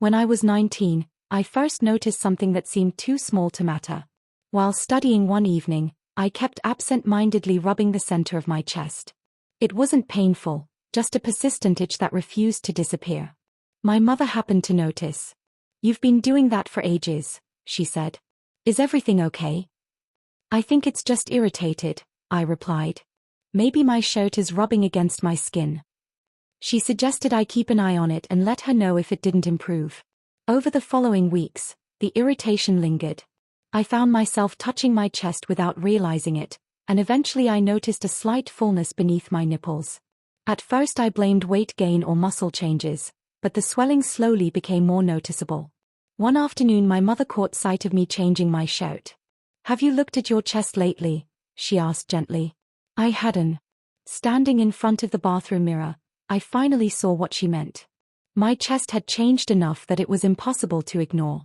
When I was 19, I first noticed something that seemed too small to matter. While studying one evening, I kept absent-mindedly rubbing the center of my chest. It wasn't painful, just a persistent itch that refused to disappear. My mother happened to notice. "You've been doing that for ages," she said. "Is everything okay?" "I think it's just irritated," I replied. "Maybe my shirt is rubbing against my skin." She suggested I keep an eye on it and let her know if it didn't improve. Over the following weeks, the irritation lingered. I found myself touching my chest without realizing it, and eventually I noticed a slight fullness beneath my nipples. At first I blamed weight gain or muscle changes, but the swelling slowly became more noticeable. One afternoon my mother caught sight of me changing my shirt. "Have you looked at your chest lately?" she asked gently. I hadn't. Standing in front of the bathroom mirror, I finally saw what she meant. My chest had changed enough that it was impossible to ignore.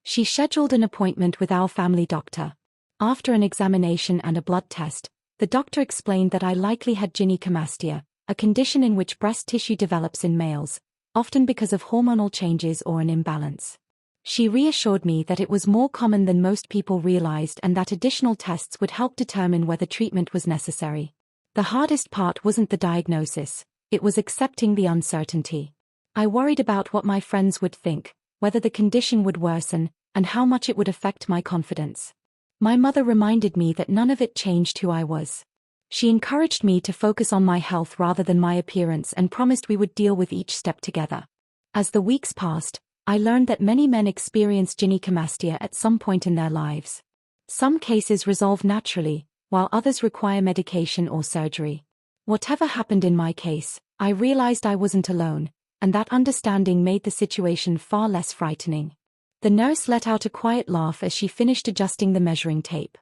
She scheduled an appointment with our family doctor. After an examination and a blood test, the doctor explained that I likely had gynecomastia, a condition in which breast tissue develops in males, often because of hormonal changes or an imbalance. She reassured me that it was more common than most people realized and that additional tests would help determine whether treatment was necessary. The hardest part wasn't the diagnosis, it was accepting the uncertainty. I worried about what my friends would think, whether the condition would worsen, and how much it would affect my confidence. My mother reminded me that none of it changed who I was. She encouraged me to focus on my health rather than my appearance and promised we would deal with each step together. As the weeks passed, I learned that many men experience gynecomastia at some point in their lives. Some cases resolve naturally, while others require medication or surgery. Whatever happened in my case, I realized I wasn't alone, and that understanding made the situation far less frightening. The nurse let out a quiet laugh as she finished adjusting the measuring tape.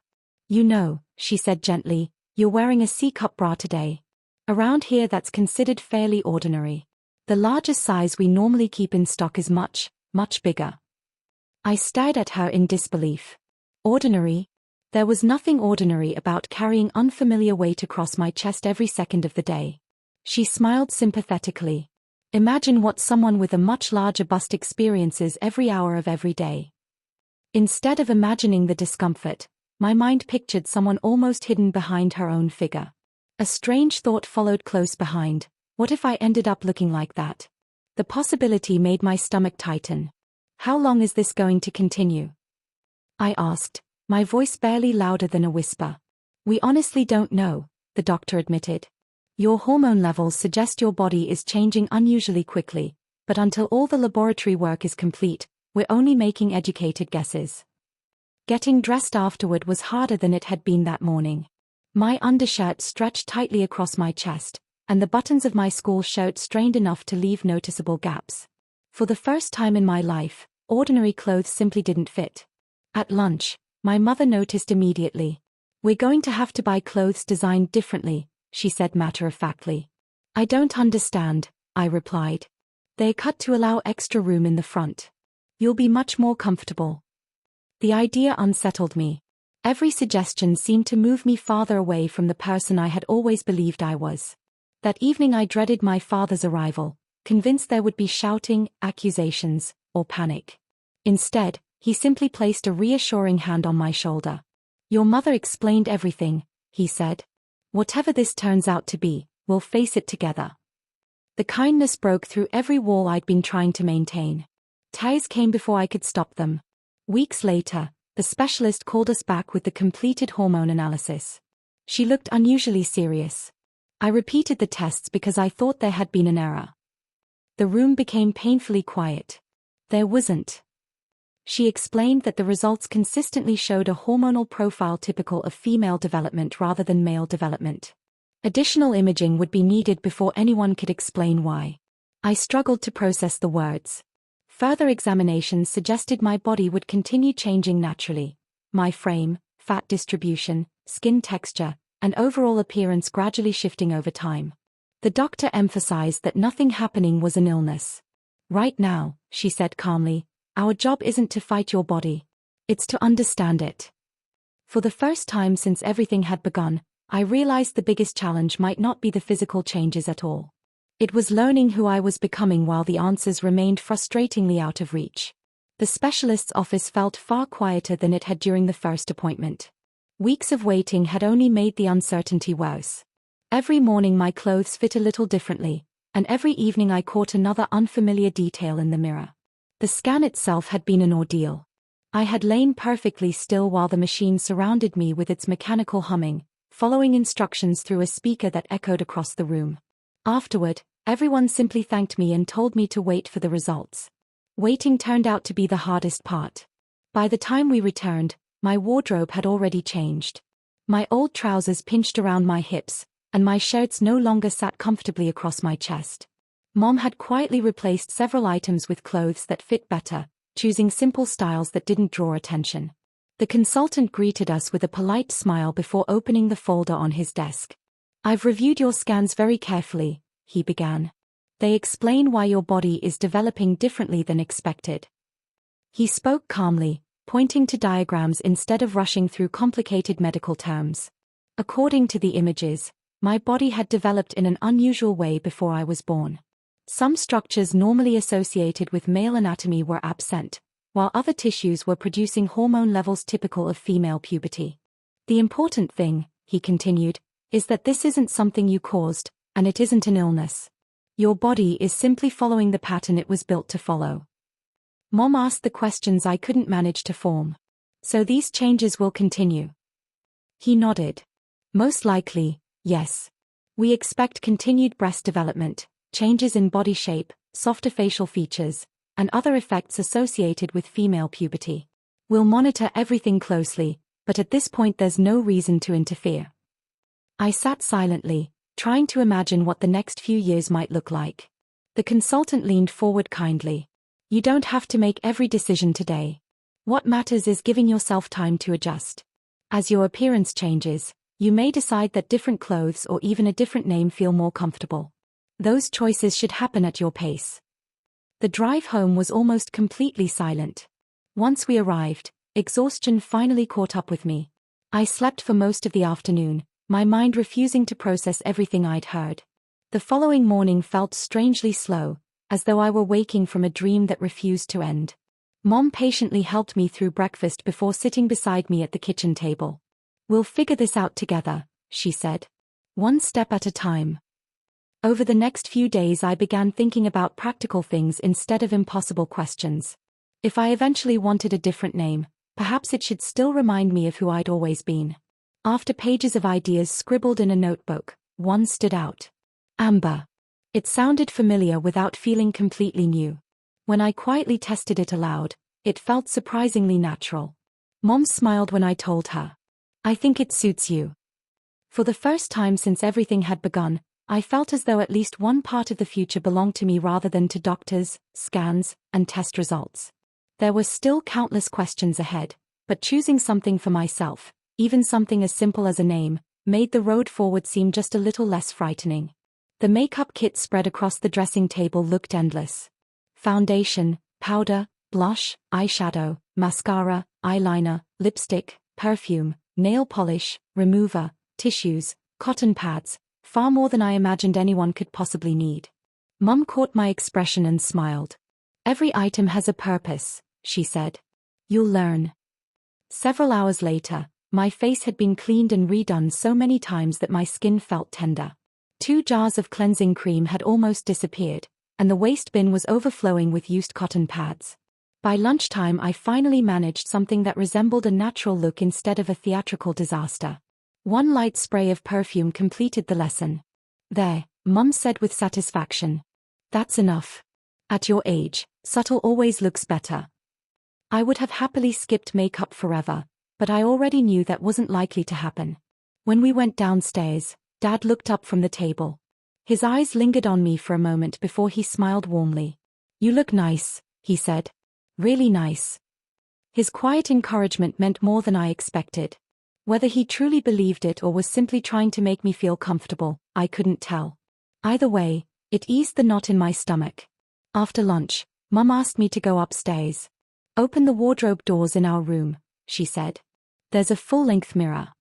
"You know," she said gently, "you're wearing a C-cup bra today. Around here that's considered fairly ordinary. The largest size we normally keep in stock is much, much bigger." I stared at her in disbelief. Ordinary? There was nothing ordinary about carrying unfamiliar weight across my chest every second of the day. She smiled sympathetically. "Imagine what someone with a much larger bust experiences every hour of every day." Instead of imagining the discomfort, my mind pictured someone almost hidden behind her own figure. A strange thought followed close behind. What if I ended up looking like that? The possibility made my stomach tighten. "How long is this going to continue?" I asked, my voice barely louder than a whisper. "We honestly don't know," the doctor admitted. "Your hormone levels suggest your body is changing unusually quickly, but until all the laboratory work is complete, we're only making educated guesses." Getting dressed afterward was harder than it had been that morning. My undershirt stretched tightly across my chest, and the buttons of my school shirt strained enough to leave noticeable gaps. For the first time in my life, ordinary clothes simply didn't fit. At lunch, my mother noticed immediately. "We're going to have to buy clothes designed differently," she said matter-of-factly. "I don't understand," I replied. "They're cut to allow extra room in the front. You'll be much more comfortable." The idea unsettled me. Every suggestion seemed to move me farther away from the person I had always believed I was. That evening I dreaded my father's arrival, convinced there would be shouting, accusations, or panic. Instead, he simply placed a reassuring hand on my shoulder. "Your mother explained everything," he said. "Whatever this turns out to be, we'll face it together." The kindness broke through every wall I'd been trying to maintain. Tears came before I could stop them. Weeks later, the specialist called us back with the completed hormone analysis. She looked unusually serious. I repeated the tests because I thought there had been an error. The room became painfully quiet. There wasn't. She explained that the results consistently showed a hormonal profile typical of female development rather than male development. Additional imaging would be needed before anyone could explain why. I struggled to process the words. Further examinations suggested my body would continue changing naturally. My frame, fat distribution, skin texture, and overall appearance gradually shifting over time. The doctor emphasized that nothing happening was an illness. "Right now," she said calmly, "our job isn't to fight your body. It's to understand it." For the first time since everything had begun, I realized the biggest challenge might not be the physical changes at all. It was learning who I was becoming while the answers remained frustratingly out of reach. The specialist's office felt far quieter than it had during the first appointment. Weeks of waiting had only made the uncertainty worse. Every morning my clothes fit a little differently, and every evening I caught another unfamiliar detail in the mirror. The scan itself had been an ordeal. I had lain perfectly still while the machine surrounded me with its mechanical humming, following instructions through a speaker that echoed across the room. Afterward, everyone simply thanked me and told me to wait for the results. Waiting turned out to be the hardest part. By the time we returned, my wardrobe had already changed. My old trousers pinched around my hips, and my shirts no longer sat comfortably across my chest. Mom had quietly replaced several items with clothes that fit better, choosing simple styles that didn't draw attention. The consultant greeted us with a polite smile before opening the folder on his desk. "I've reviewed your scans very carefully," he began. "They explain why your body is developing differently than expected." He spoke calmly, pointing to diagrams instead of rushing through complicated medical terms. According to the images, my body had developed in an unusual way before I was born. Some structures normally associated with male anatomy were absent, while other tissues were producing hormone levels typical of female puberty. "The important thing," he continued, "is that this isn't something you caused, and it isn't an illness. Your body is simply following the pattern it was built to follow." Mom asked the questions I couldn't manage to form. "So these changes will continue?" He nodded. "Most likely, yes. We expect continued breast development, changes in body shape, softer facial features, and other effects associated with female puberty. We'll monitor everything closely, but at this point there's no reason to interfere." I sat silently, trying to imagine what the next few years might look like. The consultant leaned forward kindly. "You don't have to make every decision today. What matters is giving yourself time to adjust. As your appearance changes, you may decide that different clothes or even a different name feel more comfortable. Those choices should happen at your pace." The drive home was almost completely silent. Once we arrived, exhaustion finally caught up with me. I slept for most of the afternoon, my mind refusing to process everything I'd heard. The following morning felt strangely slow, as though I were waking from a dream that refused to end. Mom patiently helped me through breakfast before sitting beside me at the kitchen table. "We'll figure this out together," she said. "One step at a time." Over the next few days I began thinking about practical things instead of impossible questions. If I eventually wanted a different name, perhaps it should still remind me of who I'd always been. After pages of ideas scribbled in a notebook, one stood out. Amber. It sounded familiar without feeling completely new. When I quietly tested it aloud, it felt surprisingly natural. Mom smiled when I told her. "I think it suits you." For the first time since everything had begun, I felt as though at least one part of the future belonged to me rather than to doctors, scans, and test results. There were still countless questions ahead, but choosing something for myself, even something as simple as a name, made the road forward seem just a little less frightening. The makeup kit spread across the dressing table looked endless. Foundation, powder, blush, eyeshadow, mascara, eyeliner, lipstick, perfume, nail polish, remover, tissues, cotton pads, far more than I imagined anyone could possibly need. Mum caught my expression and smiled. "Every item has a purpose," she said. "You'll learn." Several hours later, my face had been cleaned and redone so many times that my skin felt tender. 2 jars of cleansing cream had almost disappeared, and the waste bin was overflowing with used cotton pads. By lunchtime I finally managed something that resembled a natural look instead of a theatrical disaster. One light spray of perfume completed the lesson. "There," Mum said with satisfaction. "That's enough. At your age, subtle always looks better." I would have happily skipped makeup forever, but I already knew that wasn't likely to happen. When we went downstairs, Dad looked up from the table. His eyes lingered on me for a moment before he smiled warmly. "You look nice," he said. "Really nice." His quiet encouragement meant more than I expected. Whether he truly believed it or was simply trying to make me feel comfortable, I couldn't tell. Either way, it eased the knot in my stomach. After lunch, Mum asked me to go upstairs. "Open the wardrobe doors in our room," she said. "There's a full-length mirror."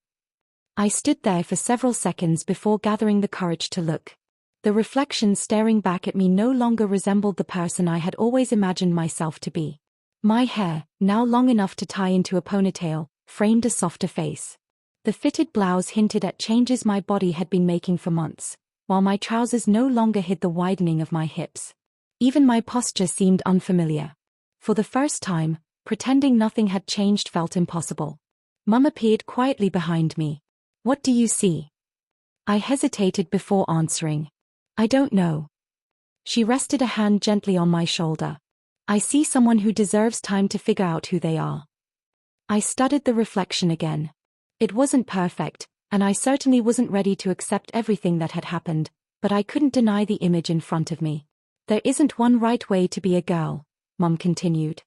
I stood there for several seconds before gathering the courage to look. The reflection staring back at me no longer resembled the person I had always imagined myself to be. My hair, now long enough to tie into a ponytail, framed a softer face. The fitted blouse hinted at changes my body had been making for months, while my trousers no longer hid the widening of my hips. Even my posture seemed unfamiliar. For the first time, pretending nothing had changed felt impossible. Mum appeared quietly behind me. "What do you see?" I hesitated before answering. "I don't know." She rested a hand gently on my shoulder. "I see someone who deserves time to figure out who they are." I studied the reflection again. It wasn't perfect, and I certainly wasn't ready to accept everything that had happened, but I couldn't deny the image in front of me. "There isn't one right way to be a girl," Mum continued.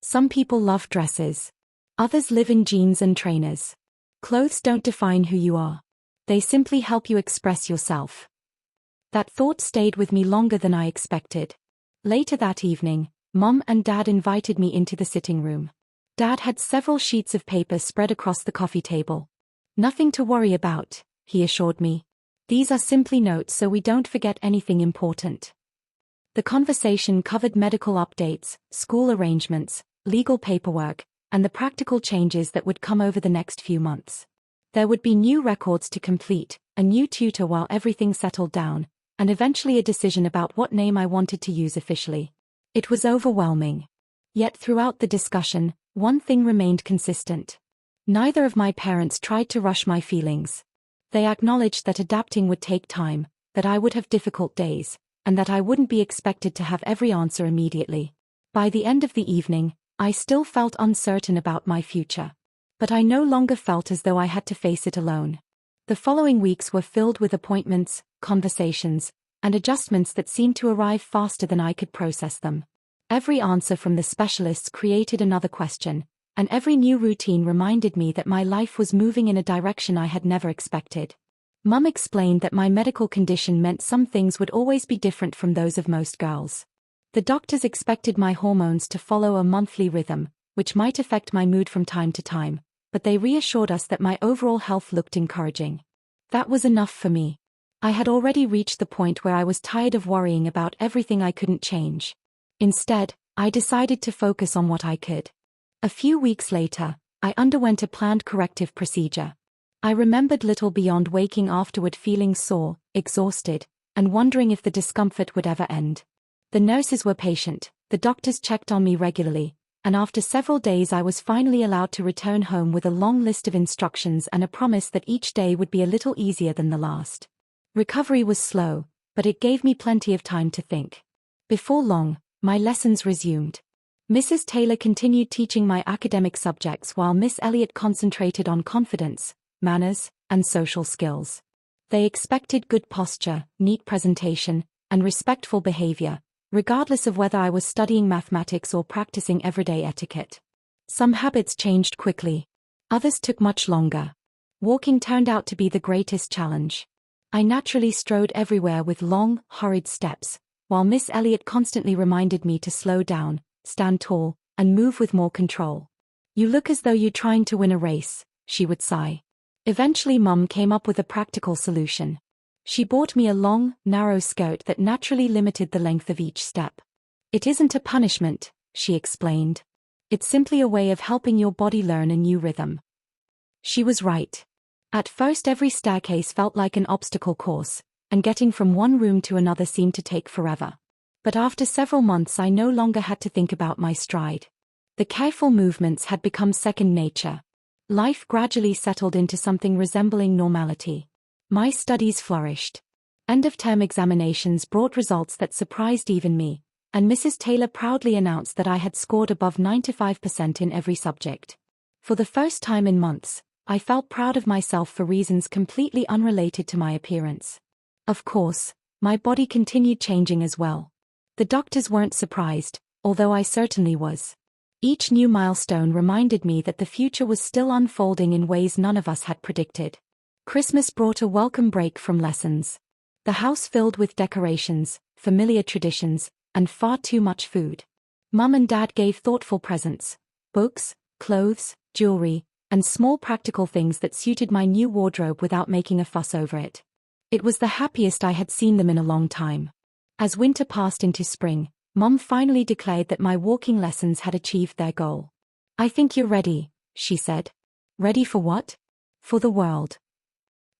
"Some people love dresses. Others live in jeans and trainers. Clothes don't define who you are. They simply help you express yourself." That thought stayed with me longer than I expected. Later that evening, Mum and Dad invited me into the sitting room. Dad had several sheets of paper spread across the coffee table. "Nothing to worry about," he assured me. "These are simply notes so we don't forget anything important." The conversation covered medical updates, school arrangements, legal paperwork, and the practical changes that would come over the next few months. There would be new records to complete, a new tutor while everything settled down, and eventually a decision about what name I wanted to use officially. It was overwhelming. Yet throughout the discussion, one thing remained consistent. Neither of my parents tried to rush my feelings. They acknowledged that adapting would take time, that I would have difficult days, and that I wouldn't be expected to have every answer immediately. By the end of the evening, I still felt uncertain about my future. But I no longer felt as though I had to face it alone. The following weeks were filled with appointments, conversations, and adjustments that seemed to arrive faster than I could process them. Every answer from the specialists created another question, and every new routine reminded me that my life was moving in a direction I had never expected. Mum explained that my medical condition meant some things would always be different from those of most girls. The doctors expected my hormones to follow a monthly rhythm, which might affect my mood from time to time, but they reassured us that my overall health looked encouraging. That was enough for me. I had already reached the point where I was tired of worrying about everything I couldn't change. Instead, I decided to focus on what I could. A few weeks later, I underwent a planned corrective procedure. I remembered little beyond waking afterward feeling sore, exhausted, and wondering if the discomfort would ever end. The nurses were patient, the doctors checked on me regularly, and after several days I was finally allowed to return home with a long list of instructions and a promise that each day would be a little easier than the last. Recovery was slow, but it gave me plenty of time to think. Before long, my lessons resumed. Mrs. Taylor continued teaching my academic subjects while Miss Elliott concentrated on confidence, manners, and social skills. They expected good posture, neat presentation, and respectful behavior, regardless of whether I was studying mathematics or practicing everyday etiquette. Some habits changed quickly. Others took much longer. Walking turned out to be the greatest challenge. I naturally strode everywhere with long, hurried steps, while Miss Elliott constantly reminded me to slow down, stand tall, and move with more control. "You look as though you're trying to win a race," she would sigh. Eventually Mum came up with a practical solution. She bought me a long, narrow skirt that naturally limited the length of each step. "It isn't a punishment," she explained. "It's simply a way of helping your body learn a new rhythm." She was right. At first every staircase felt like an obstacle course, and getting from one room to another seemed to take forever. But after several months I no longer had to think about my stride. The careful movements had become second nature. Life gradually settled into something resembling normality. My studies flourished. End-of-term examinations brought results that surprised even me, and Mrs. Taylor proudly announced that I had scored above 95% in every subject. For the first time in months, I felt proud of myself for reasons completely unrelated to my appearance. Of course, my body continued changing as well. The doctors weren't surprised, although I certainly was. Each new milestone reminded me that the future was still unfolding in ways none of us had predicted. Christmas brought a welcome break from lessons. The house filled with decorations, familiar traditions, and far too much food. Mum and Dad gave thoughtful presents: books, clothes, jewelry, and small practical things that suited my new wardrobe without making a fuss over it. It was the happiest I had seen them in a long time. As winter passed into spring, Mom finally declared that my walking lessons had achieved their goal. "I think you're ready," she said. "Ready for what?" "For the world."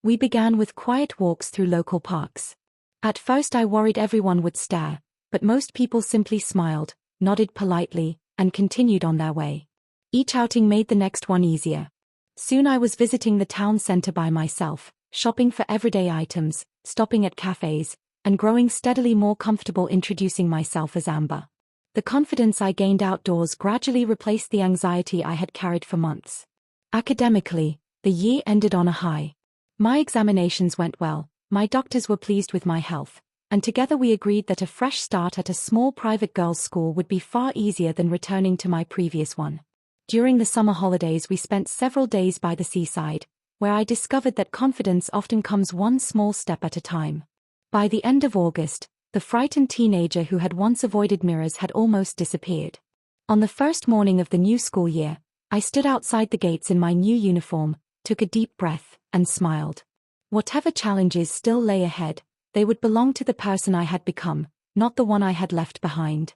We began with quiet walks through local parks. At first I worried everyone would stare, but most people simply smiled, nodded politely, and continued on their way. Each outing made the next one easier. Soon I was visiting the town center by myself, shopping for everyday items, stopping at cafes, and growing steadily more comfortable introducing myself as Amber. The confidence I gained outdoors gradually replaced the anxiety I had carried for months. Academically, the year ended on a high. My examinations went well, my doctors were pleased with my health, and together we agreed that a fresh start at a small private girls' school would be far easier than returning to my previous one. During the summer holidays we spent several days by the seaside, where I discovered that confidence often comes one small step at a time. By the end of August, the frightened teenager who had once avoided mirrors had almost disappeared. On the first morning of the new school year, I stood outside the gates in my new uniform, took a deep breath, and smiled. Whatever challenges still lay ahead, they would belong to the person I had become, not the one I had left behind.